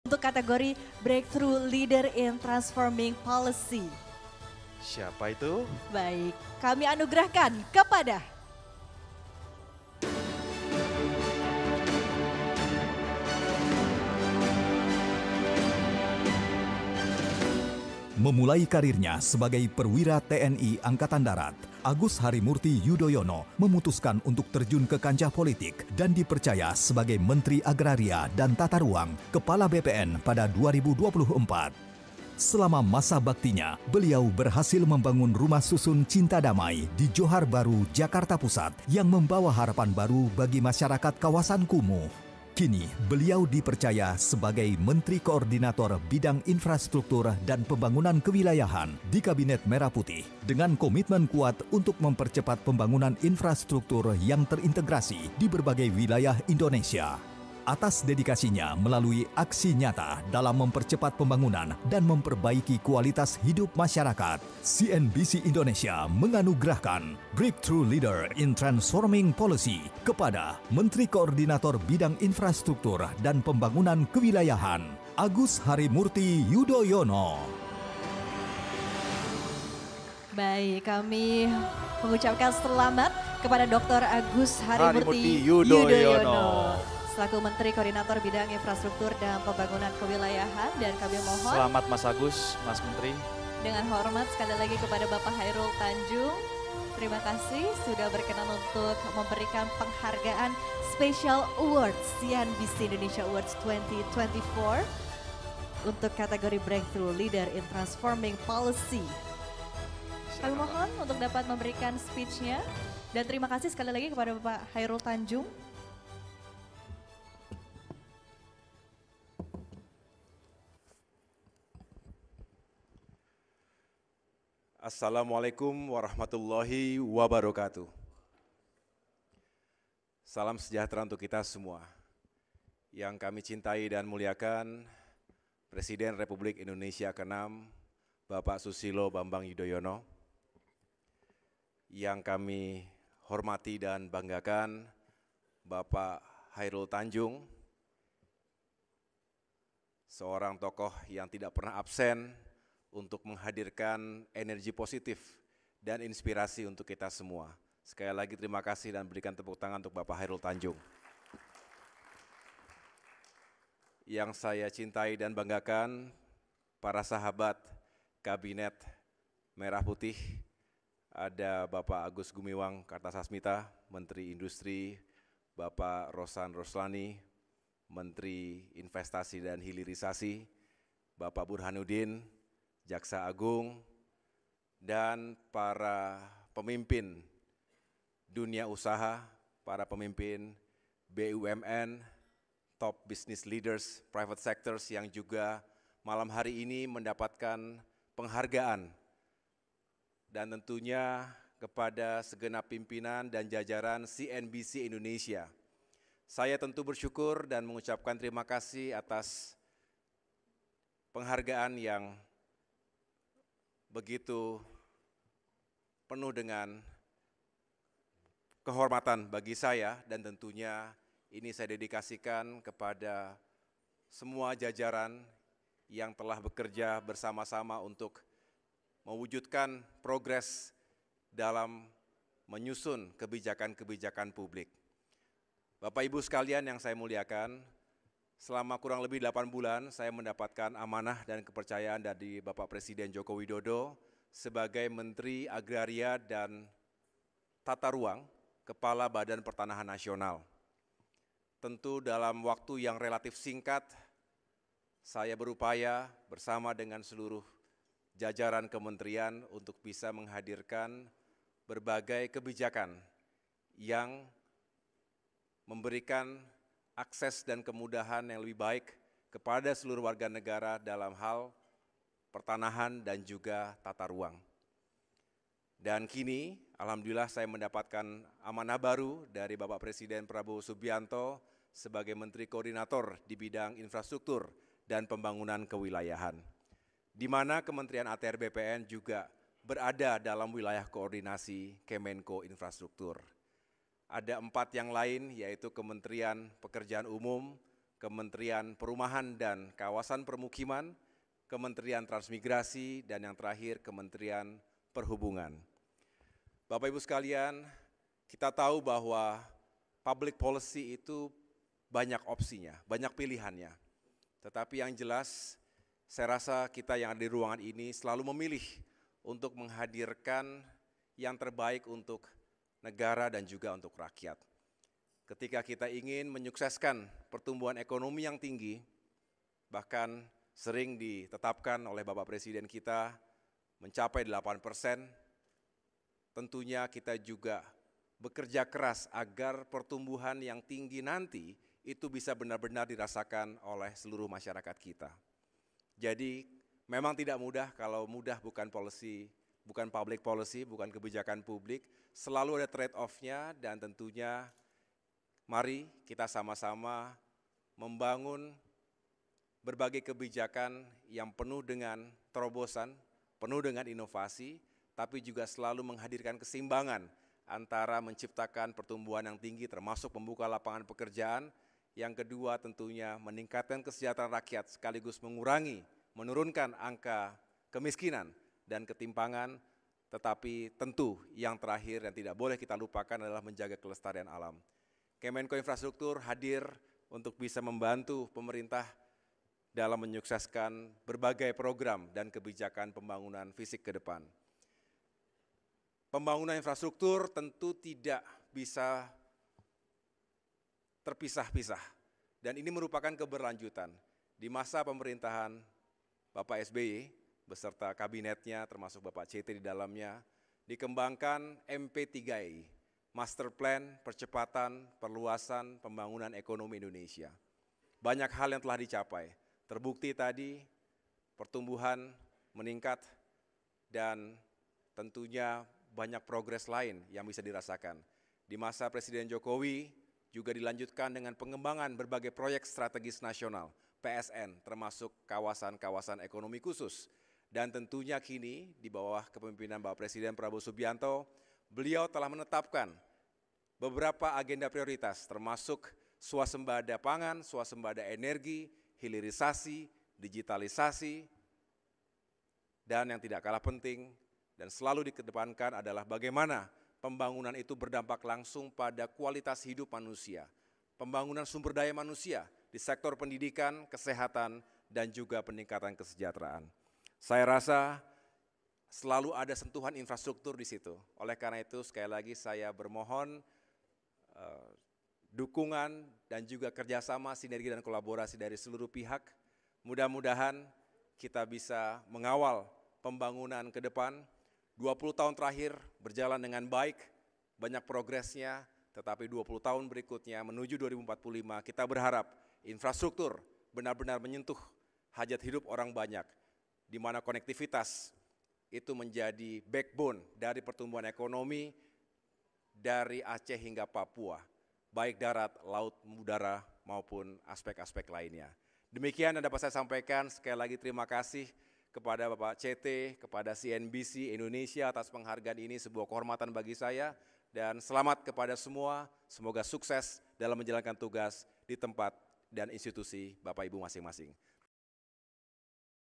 untuk kategori Breakthrough Leader in Transforming Policy. Siapa itu? Baik, kami anugerahkan kepada Memulai karirnya sebagai perwira TNI Angkatan Darat, Agus Harimurti Yudhoyono memutuskan untuk terjun ke kancah politik dan dipercaya sebagai Menteri Agraria dan Tata Ruang, Kepala BPN pada 2024. Selama masa baktinya, beliau berhasil membangun rumah susun Cinta Damai di Johar Baru, Jakarta Pusat yang membawa harapan baru bagi masyarakat kawasan kumuh. Kini, beliau dipercaya sebagai Menteri Koordinator Bidang Infrastruktur dan Pembangunan Kewilayahan di Kabinet Merah Putih dengan komitmen kuat untuk mempercepat pembangunan infrastruktur yang terintegrasi di berbagai wilayah Indonesia. Atas dedikasinya melalui aksi nyata dalam mempercepat pembangunan dan memperbaiki kualitas hidup masyarakat, CNBC Indonesia menganugerahkan Breakthrough Leader in Transforming Policy kepada Menteri Koordinator Bidang Infrastruktur dan Pembangunan Kewilayahan, Agus Harimurti Yudhoyono. Baik, kami mengucapkan selamat kepada Dr. Agus Harimurti Yudhoyono. Yudhoyono selaku Menteri Koordinator Bidang Infrastruktur dan Pembangunan Kewilayahan, dan kami mohon Selamat Mas Agus, Mas Menteri. dengan hormat sekali lagi kepada Bapak Hairul Tanjung. Terima kasih sudah berkenan untuk memberikan penghargaan Special Awards CNBC Indonesia Awards 2024 untuk kategori Breakthrough Leader in Transforming Policy. Kami mohon untuk dapat memberikan speech-nya, dan terima kasih sekali lagi kepada Bapak Hairul Tanjung. Assalamualaikum warahmatullahi wabarakatuh. Salam sejahtera untuk kita semua. Yang kami cintai dan muliakan Presiden Republik Indonesia ke-6, Bapak Susilo Bambang Yudhoyono. Yang kami hormati dan banggakan Bapak Hairul Tanjung, seorang tokoh yang tidak pernah absen untuk menghadirkan energi positif dan inspirasi untuk kita semua. Sekali lagi terima kasih dan berikan tepuk tangan untuk Bapak Hairul Tanjung. Yang saya cintai dan banggakan, para sahabat Kabinet Merah Putih, ada Bapak Agus Gumiwang Kartasasmita, Menteri Industri, Bapak Rosan Roslani, Menteri Investasi dan Hilirisasi, Bapak Burhanuddin, Jaksa Agung, dan para pemimpin dunia usaha, para pemimpin BUMN, top business leaders, private sectors yang juga malam hari ini mendapatkan penghargaan, dan tentunya kepada segenap pimpinan dan jajaran CNBC Indonesia. Saya tentu bersyukur dan mengucapkan terima kasih atas penghargaan yang begitu penuh dengan kehormatan bagi saya, dan tentunya ini saya dedikasikan kepada semua jajaran yang telah bekerja bersama-sama untuk mewujudkan progres dalam menyusun kebijakan-kebijakan publik. Bapak Ibu sekalian yang saya muliakan, selama kurang lebih 8 bulan saya mendapatkan amanah dan kepercayaan dari Bapak Presiden Joko Widodo sebagai Menteri Agraria dan Tata Ruang, Kepala Badan Pertanahan Nasional. Tentu dalam waktu yang relatif singkat, saya berupaya bersama dengan seluruh jajaran kementerian untuk bisa menghadirkan berbagai kebijakan yang memberikan akses dan kemudahan yang lebih baik kepada seluruh warga negara dalam hal pertanahan dan juga tata ruang. Dan kini, alhamdulillah saya mendapatkan amanah baru dari Bapak Presiden Prabowo Subianto sebagai Menteri Koordinator di bidang infrastruktur dan pembangunan kewilayahan, di mana Kementerian ATR BPN juga berada dalam wilayah koordinasi Kemenko Infrastruktur. Ada 4 yang lain, yaitu Kementerian Pekerjaan Umum, Kementerian Perumahan dan Kawasan Permukiman, Kementerian Transmigrasi, dan yang terakhir Kementerian Perhubungan. Bapak Ibu sekalian, kita tahu bahwa public policy itu banyak opsinya, banyak pilihannya. Tetapi yang jelas, saya rasa kita yang ada di ruangan ini selalu memilih untuk menghadirkan yang terbaik untuk negara dan juga untuk rakyat. Ketika kita ingin menyukseskan pertumbuhan ekonomi yang tinggi, bahkan sering ditetapkan oleh Bapak Presiden kita mencapai 8%, tentunya kita juga bekerja keras agar pertumbuhan yang tinggi nanti itu bisa benar-benar dirasakan oleh seluruh masyarakat kita. Jadi memang tidak mudah, kalau mudah bukan policy, bukan public policy, bukan kebijakan publik, selalu ada trade-off-nya dan tentunya mari kita sama-sama membangun berbagai kebijakan yang penuh dengan terobosan, penuh dengan inovasi, tapi juga selalu menghadirkan keseimbangan antara menciptakan pertumbuhan yang tinggi termasuk membuka lapangan pekerjaan, yang kedua tentunya meningkatkan kesejahteraan rakyat sekaligus menurunkan angka kemiskinan dan ketimpangan, tetapi tentu yang terakhir yang tidak boleh kita lupakan adalah menjaga kelestarian alam. Kemenko Infrastruktur hadir untuk bisa membantu pemerintah dalam menyukseskan berbagai program dan kebijakan pembangunan fisik ke depan. Pembangunan infrastruktur tentu tidak bisa terpisah-pisah, dan ini merupakan keberlanjutan. Di masa pemerintahan Bapak SBY beserta kabinetnya termasuk Bapak CT di dalamnya, dikembangkan MP3I, Master Plan Percepatan Perluasan Pembangunan Ekonomi Indonesia. Banyak hal yang telah dicapai, terbukti tadi pertumbuhan meningkat dan tentunya banyak progres lain yang bisa dirasakan. Di masa Presiden Jokowi juga dilanjutkan dengan pengembangan berbagai proyek strategis nasional, PSN, termasuk kawasan-kawasan ekonomi khusus. Dan tentunya kini di bawah kepemimpinan Bapak Presiden Prabowo Subianto, beliau telah menetapkan beberapa agenda prioritas termasuk swasembada pangan, swasembada energi, hilirisasi, digitalisasi, dan yang tidak kalah penting dan selalu dikedepankan adalah bagaimana pembangunan itu berdampak langsung pada kualitas hidup manusia, pembangunan sumber daya manusia di sektor pendidikan, kesehatan, dan juga peningkatan kesejahteraan. Saya rasa selalu ada sentuhan infrastruktur di situ. Oleh karena itu sekali lagi saya bermohon dukungan dan juga kerjasama, sinergi dan kolaborasi dari seluruh pihak. Mudah-mudahan kita bisa mengawal pembangunan ke depan. 20 tahun terakhir berjalan dengan baik, banyak progresnya, tetapi 20 tahun berikutnya menuju 2045 kita berharap infrastruktur benar-benar menyentuh hajat hidup orang banyak, di mana konektivitas itu menjadi backbone dari pertumbuhan ekonomi dari Aceh hingga Papua, baik darat, laut, udara, maupun aspek-aspek lainnya. Demikian yang dapat saya sampaikan. Sekali lagi terima kasih kepada Bapak CT, kepada CNBC Indonesia atas penghargaan ini, sebuah kehormatan bagi saya, dan selamat kepada semua, semoga sukses dalam menjalankan tugas di tempat dan institusi Bapak Ibu masing-masing.